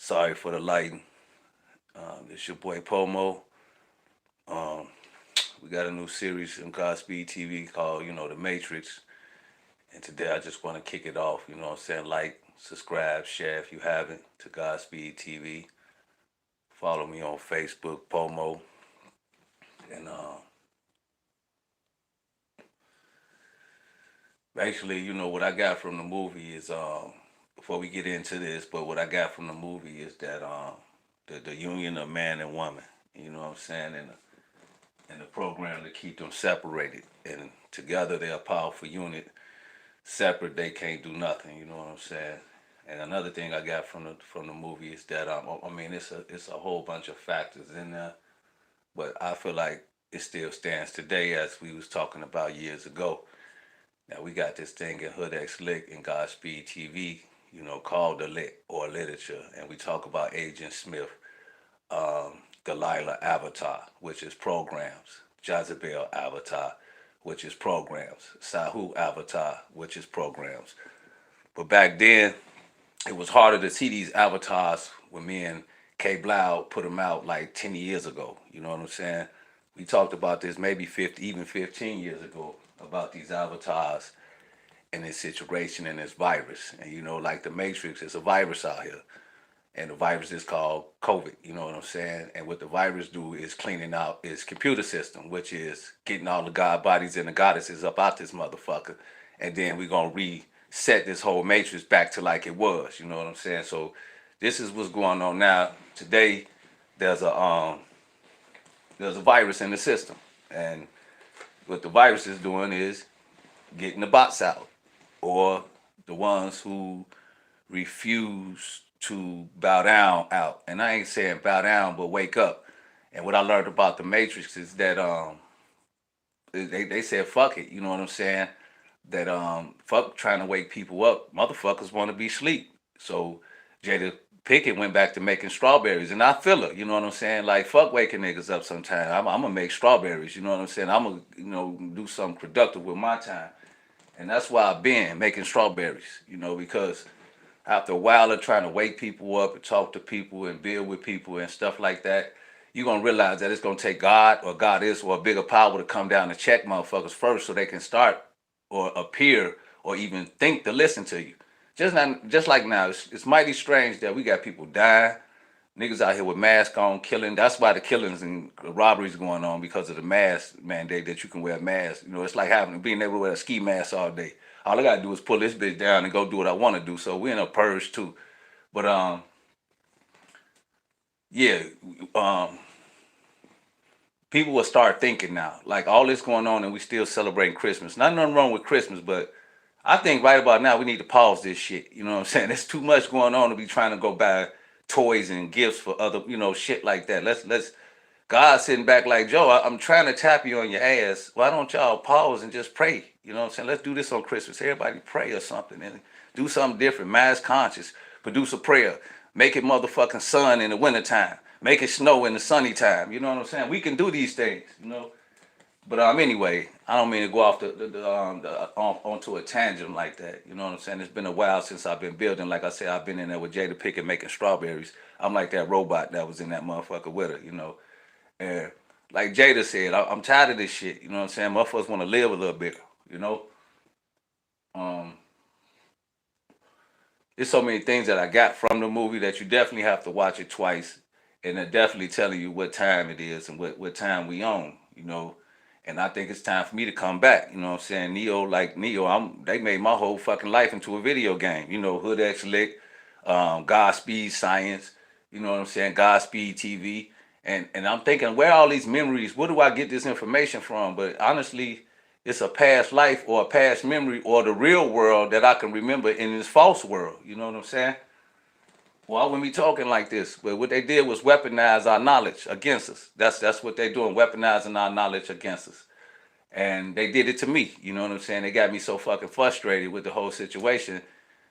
Sorry for the lighting. It's your boy Pomo. Um, we got a new series on Godspeed TV called, The Matrix. And today I just want to kick it off, what I'm saying? Like, subscribe, share if you haven't to Godspeed TV. Follow me on Facebook, Pomo. And basically, what I got from the movie is, before we get into this, but what I got from the movie is that the union of man and woman, you know what I'm saying? And the program to keep them separated. And together they're a powerful unit. Separate, they can't do nothing. You know what I'm saying? And another thing I got from the movie is that I mean it's a whole bunch of factors in there, but I feel like it still stands today as we was talking about years ago. Now we got this thing in Hood X Lick and Godspeed TV, called the Lit or Literature, and we talk about Agent Smith, Delilah Avatar, which is programs, Jezebel Avatar, which is programs, Sahu Avatar, which is programs. But back then, it was harder to see these avatars when me and K Blau put them out like 10 years ago. You know what I'm saying? We talked about this maybe 50, even 15 years ago about these avatars and this situation and this virus. And like the Matrix, it's a virus out here. And the virus is called COVID, you know what I'm saying? And what the virus do is cleaning out its computer system, which is getting all the god bodies and the goddesses up out this motherfucker. And then we're gonna reset this whole matrix back to like it was, you know what I'm saying? So this is what's going on now. Today there's a virus in the system. And what the virus is doing is getting the bots out, or the ones who refuse to bow down out. And I ain't saying bow down, but wake up. And what I learned about the Matrix is that they said fuck it, you know what I'm saying? That fuck trying to wake people up. Motherfuckers want to be asleep. So Jada Pickett went back to making strawberries, and I feel her, you know what I'm saying? Like fuck waking niggas up sometime. I'm gonna make strawberries, you know what I'm saying? I'm gonna do something productive with my time. And that's why I've been making strawberries, because after a while of trying to wake people up and talk to people and build with people and stuff like that, you're gonna realize that it's gonna take God or Goddess or a bigger power to come down and check motherfuckers first so they can start or appear or even think to listen to you. Just like now, it's mighty strange that we got people dying, niggas out here with masks on, killing. That's why the killings and robberies going on, because of the mask mandate that you can wear a mask. It's like being able to wear a ski mask all day. All I gotta do is pull this bitch down and go do what I want to do. So we're in a purge too. But yeah, um, people will start thinking now, like all this going on, and we still celebrating Christmas. Not nothing wrong with Christmas, but I think right about now we need to pause this shit. You know what I'm saying? There's too much going on to be trying to go buy toys and gifts for other, shit like that. Let's God sitting back like, Joe, I'm trying to tap you on your ass. Why don't y'all pause and just pray? You know what I'm saying? Let's do this on Christmas. Everybody pray or something and do something different. Mass conscious. Produce a prayer. Make it motherfucking sun in the wintertime. Make it snow in the sunny time. You know what I'm saying? We can do these things. But anyway, I don't mean to go off onto a tangent like that. You know what I'm saying? It's been a while since I've been building. Like I said, I've been in there with Jada Pickett making strawberries. I'm like that robot that was in that motherfucker with her. And like Jada said, I'm tired of this shit. You know what I'm saying? Motherfuckers want to live a little bit. You know. Um, there's so many things that I got from the movie that you definitely have to watch it twice, and they're definitely telling you what time it is and what time we on. And I think it's time for me to come back. You know what I'm saying? Neo, they made my whole fucking life into a video game. Hood X Lick, Godspeed Science, you know what I'm saying? Godspeed TV. And I'm thinking, where are all these memories? Where do I get this information from? But honestly, it's a past life or a past memory or the real world that I can remember in this false world. You know what I'm saying? Well, I wouldn't be talking like this, but what they did was weaponize our knowledge against us. That's what they're doing, weaponizing our knowledge against us. And they did it to me. You know what I'm saying? They got me so fucking frustrated with the whole situation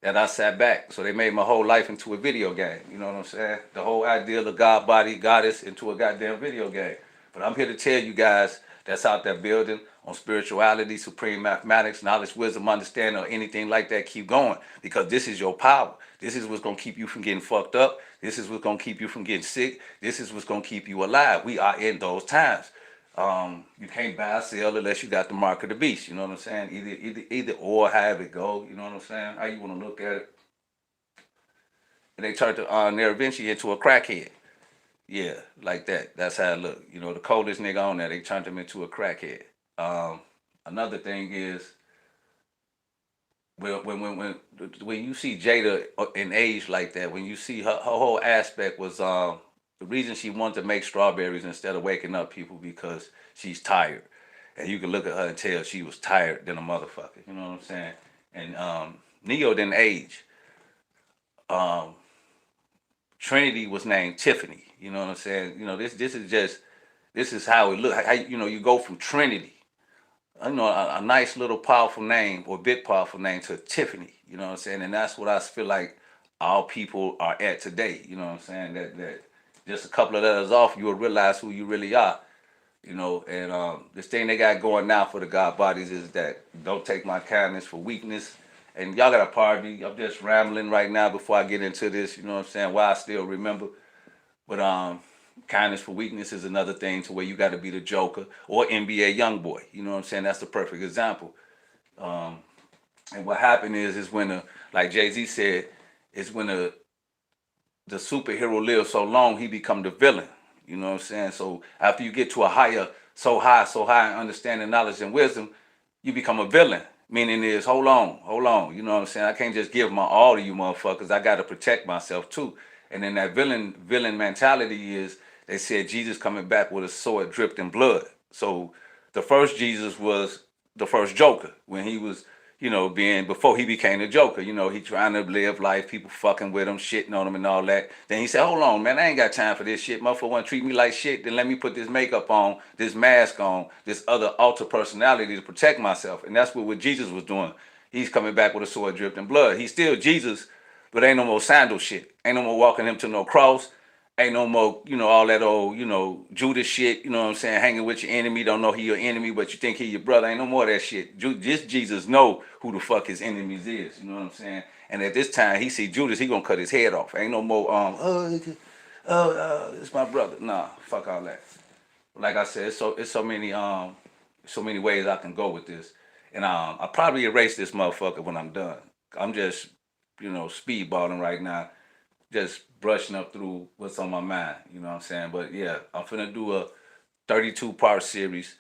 that I sat back. So they made my whole life into a video game. You know what I'm saying? The whole idea of God body, goddess into a goddamn video game. But I'm here to tell you guys that's out there building on spirituality, supreme mathematics, knowledge, wisdom, understanding, or anything like that, keep going. Because this is your power. This is what's gonna keep you from getting fucked up. This is what's gonna keep you from getting sick. This is what's gonna keep you alive. We are in those times. You can't buy or sell unless you got the mark of the beast. You know what I'm saying? Either or have it go. You know what I'm saying? How you want to look at it? And they turned their Vinci into a crackhead. Yeah, like that. That's how it look. You know, the coldest nigga on there, they turned him into a crackhead. Um, Another thing is when you see Jada in age like that, when you see her whole aspect was the reason she wanted to make strawberries instead of waking up people because she's tired, and you can look at her and tell she was tired than a motherfucker. You know what I'm saying? And Neo didn't age. Um, Trinity was named Tiffany. You know what I'm saying? You know this is how it look. How you know you go from Trinity, you know, a nice little powerful name or big powerful name to Tiffany. You know what I'm saying? And that's what I feel like all people are at today. You know what I'm saying? That just a couple of letters off, you will realize who you really are. You know, and this thing they got going now for the God bodies is that don't take my kindness for weakness. And y'all got a party. I'm just rambling right now before I get into this. You know what I'm saying? Why I still remember. But kindness for weakness is another thing to where you got to be the Joker or NBA YoungBoy. You know what I'm saying? That's the perfect example. Um, and what happened is when like Jay Z said, is when the superhero lives so long, he become the villain. You know what I'm saying? So after you get to a higher, so high in understanding, knowledge, and wisdom, you become a villain. Meaning is, hold on. You know what I'm saying? I can't just give my all to you motherfuckers. I got to protect myself too. And then that villain mentality is, they said Jesus coming back with a sword dripped in blood. So the first Jesus was the first Joker when he was, you know, being before he became the Joker. You know, he trying to live life, people fucking with him, shitting on him and all that. Then he said, "Hold on, man, I ain't got time for this shit. Motherfucker want to treat me like shit. Then let me put this makeup on, this mask on, this other alter personality to protect myself." And that's what Jesus was doing. He's coming back with a sword dripped in blood. He's still Jesus, but ain't no more sandal shit. Ain't no more walking him to no cross. Ain't no more, you know, all that old, you know, Judas shit, you know what I'm saying, hanging with your enemy, don't know he your enemy, but you think he your brother. Ain't no more of that shit. Just Jesus know who the fuck his enemies is, you know what I'm saying? And at this time, he see Judas, he gonna cut his head off. Ain't no more, it's my brother. Nah, fuck all that. Like I said, it's so many ways I can go with this. And I probably erase this motherfucker when I'm done. I'm just, you know, speedballing right now, just brushing up through what's on my mind. You know what I'm saying? But yeah, I'm finna do a 32-part series,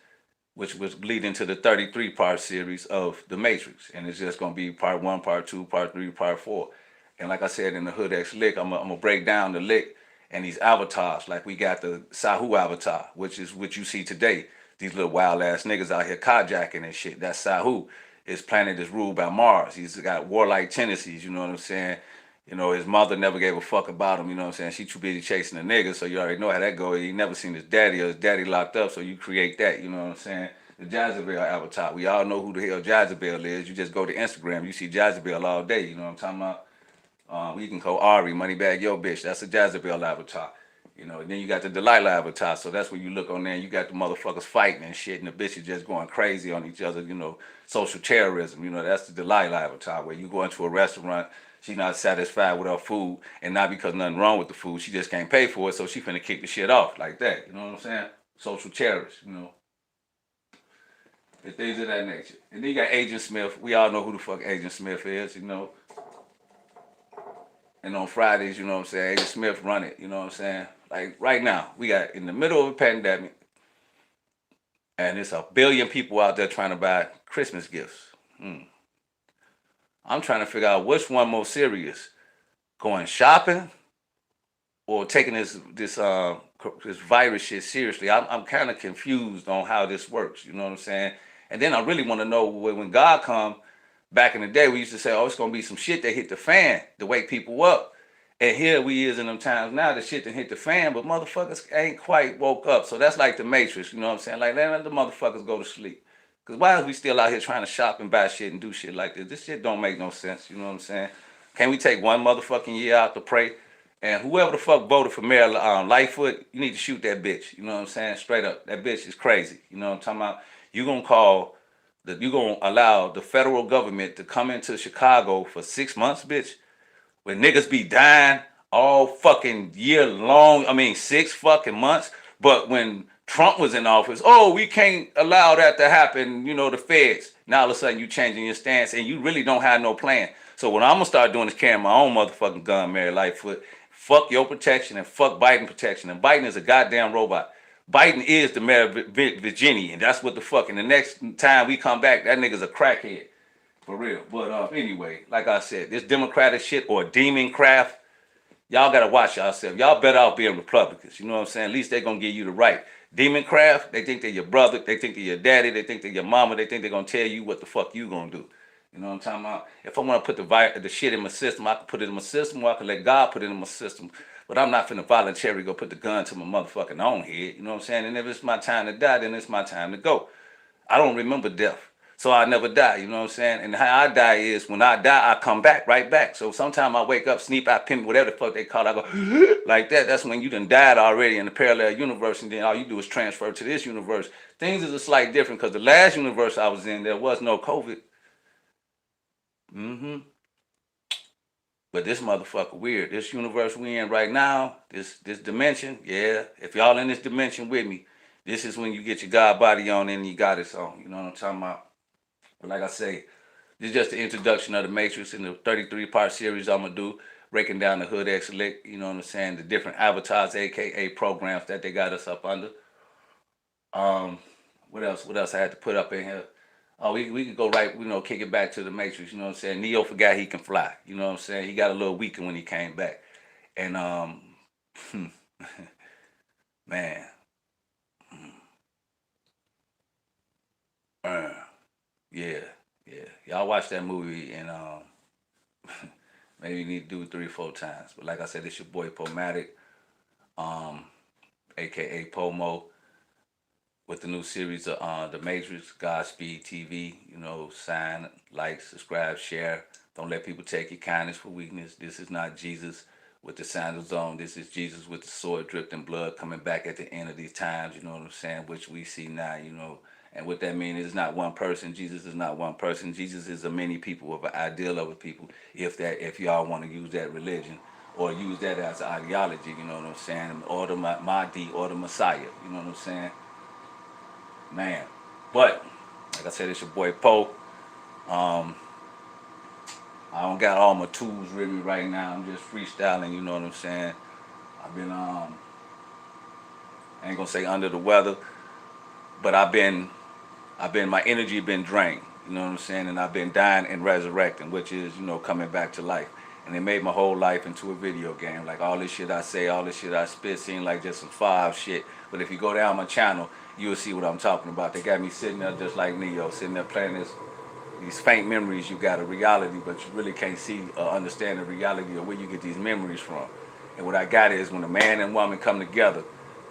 which was leading to the 33-part series of The Matrix. And it's just gonna be part one, part two, part three, part four. And like I said in the Hood X Lick, I'm gonna break down the lick and these avatars. Like we got the Sahu avatar, which is what you see today. These little wild ass niggas out here carjacking and shit. That's Sahu. His planet is ruled by Mars. He's got warlike tendencies, you know what I'm saying? You know, his mother never gave a fuck about him, you know what I'm saying? She too busy chasing a nigga, so you already know how that goes. He never seen his daddy or his daddy locked up, so you create that, you know what I'm saying? The Jezebel avatar. We all know who the hell Jezebel is. You just go to Instagram, you see Jezebel all day, you know what I'm talking about? We can call Ari, Moneybag Yo Bitch. That's a Jezebel avatar. You know, and then you got the Delilah avatar. So that's where you look on there and you got the motherfuckers fighting and shit, and the bitches just going crazy on each other, you know, social terrorism. You know, that's the Delilah avatar, where you go into a restaurant, she not satisfied with her food, and not because nothing wrong with the food, she just can't pay for it, so she finna kick the shit off like that. You know what I'm saying? Social terrorists, you know, and things of that nature. And then you got Agent Smith. We all know who the fuck Agent Smith is, you know. And on Fridays, you know what I'm saying, Agent Smith run it, you know what I'm saying? Like right now, we got in the middle of a pandemic, and there's a billion people out there trying to buy Christmas gifts. Hmm. I'm trying to figure out which one more serious, going shopping or taking this virus shit seriously. I'm kind of confused on how this works. You know what I'm saying? And then I really want to know when God come. Back in the day, we used to say, "Oh, it's gonna be some shit that hit the fan to wake people up." And here we is in them times now, the shit that hit the fan, but motherfuckers ain't quite woke up. So that's like the Matrix. You know what I'm saying? Like let the motherfuckers go to sleep. Cause why is we still out here trying to shop and buy shit and do shit like this? This shit don't make no sense. You know what I'm saying? Can we take one motherfucking year out to pray? And whoever the fuck voted for Mayor Lightfoot, you need to shoot that bitch. You know what I'm saying? Straight up, that bitch is crazy. You know what I'm talking about? You gonna call that you gonna allow the federal government to come into Chicago for 6 months, bitch? When niggas be dying all fucking year long, I mean 6 fucking months. But when Trump was in office, oh, we can't allow that to happen, the feds. Now all of a sudden you changing your stance and you really don't have no plan. So what I'm gonna start doing is carrying my own motherfucking gun, Mary Lightfoot. Fuck your protection and fuck Biden protection. And Biden is a goddamn robot. Biden is the mayor of Virginia, and that's what the fuck. And the next time we come back, that nigga's a crackhead. For real. But anyway, like I said, this Democratic shit or demon craft, y'all gotta watch yourself. Y'all better off being Republicans. You know what I'm saying? At least they're gonna give you the right. Demon craft, they think they're your brother, they think they're your daddy, they think they're your mama, they think they're gonna tell you what the fuck you gonna do. You know what I'm talking about? If I want to put the shit in my system, I can put it in my system, or I can let God put it in my system. But I'm not finna voluntarily go put the gun to my motherfucking own head. You know what I'm saying? And if it's my time to die, then it's my time to go. I don't remember death. So I never die, you know what I'm saying? And how I die is when I die, I come back, right back. So sometimes I wake up, sleep, I pin, whatever the fuck they call it, I go like that. That's when you done died already in the parallel universe, and then all you do is transfer to this universe. Things is a slight different because the last universe I was in, there was no COVID. But this motherfucker weird. This universe we in right now, this dimension, yeah. If y'all in this dimension with me, this is when you get your God body on and you got it on. You know what I'm talking about? But like I say, this is just the introduction of the Matrix in the 33-part series I'm gonna do, breaking down the hood select, you know what I'm saying, the different avatars, aka programs that they got us up under. Um, what else? What else I had to put up in here? Oh, we could go right, kick it back to the Matrix, you know what I'm saying? Neo forgot he can fly, you know what I'm saying? He got a little weaker when he came back. And man, uh, yeah, yeah. Y'all watch that movie and maybe you need to do it 3 or 4 times. But like I said, it's your boy Pomatic, um, aka Pomo, with the new series of The Matrix, Godspeed TV. Sign, like, subscribe, share. Don't let people take your kindness for weakness. This is not Jesus with the sandals on. This is Jesus with the sword dripping blood coming back at the end of these times, you know what I'm saying, which we see now. And what that means is not one person. Jesus is not one person. Jesus is a many people of an ideal of a people, if y'all want to use that religion or use that as an ideology, you know what I'm saying, or the Mahdi or the Messiah, you know what I'm saying? Man. But, like I said, it's your boy Poe. Um, I don't got all my tools with me right now. I'm just freestyling, you know what I'm saying? I've been, I ain't gonna say under the weather, but my energy been drained, you know what I'm saying? And I've been dying and resurrecting, which is, coming back to life. And it made my whole life into a video game. Like all this shit I say, all this shit I spit seem like just some five shit. But if you go down my channel, you'll see what I'm talking about. They got me sitting there just like Neo, sitting there playing these faint memories. You got a reality, but you really can't see or understand the reality of where you get these memories from. And what I got is when a man and woman come together,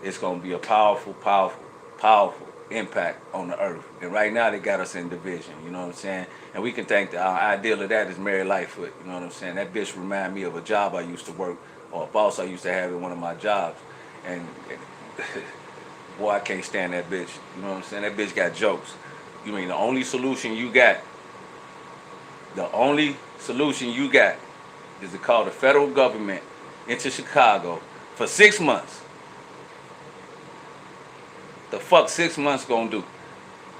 it's going to be a powerful, powerful, powerful impact on the earth. And right now they got us in division, you know what I'm saying? And we can think that our ideal of that is Mary Lightfoot, you know what I'm saying? That bitch remind me of a job I used to work, or a boss I used to have in one of my jobs. And boy, I can't stand that bitch, you know what I'm saying? That bitch got jokes. You mean the only solution you got is to call the federal government into Chicago for 6 months. The fuck 6 months gonna do?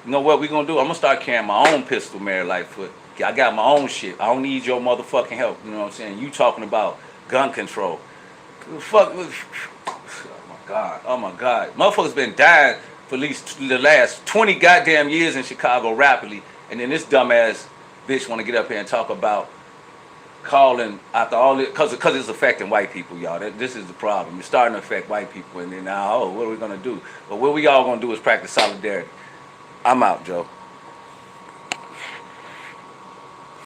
You know what we gonna do? I'm gonna start carrying my own pistol, Mary Lightfoot. I got my own shit. I don't need your motherfucking help. You know what I'm saying? You talking about gun control. Fuck. Oh my God. Motherfuckers been dying for at least the last 20 goddamn years in Chicago rapidly. And then this dumbass bitch wanna get up here and talk about calling after all this, because it's affecting white people, y'all. This is the problem. It's starting to affect white people, and then now, what are we gonna do? But what we all gonna do is practice solidarity. I'm out, Joe.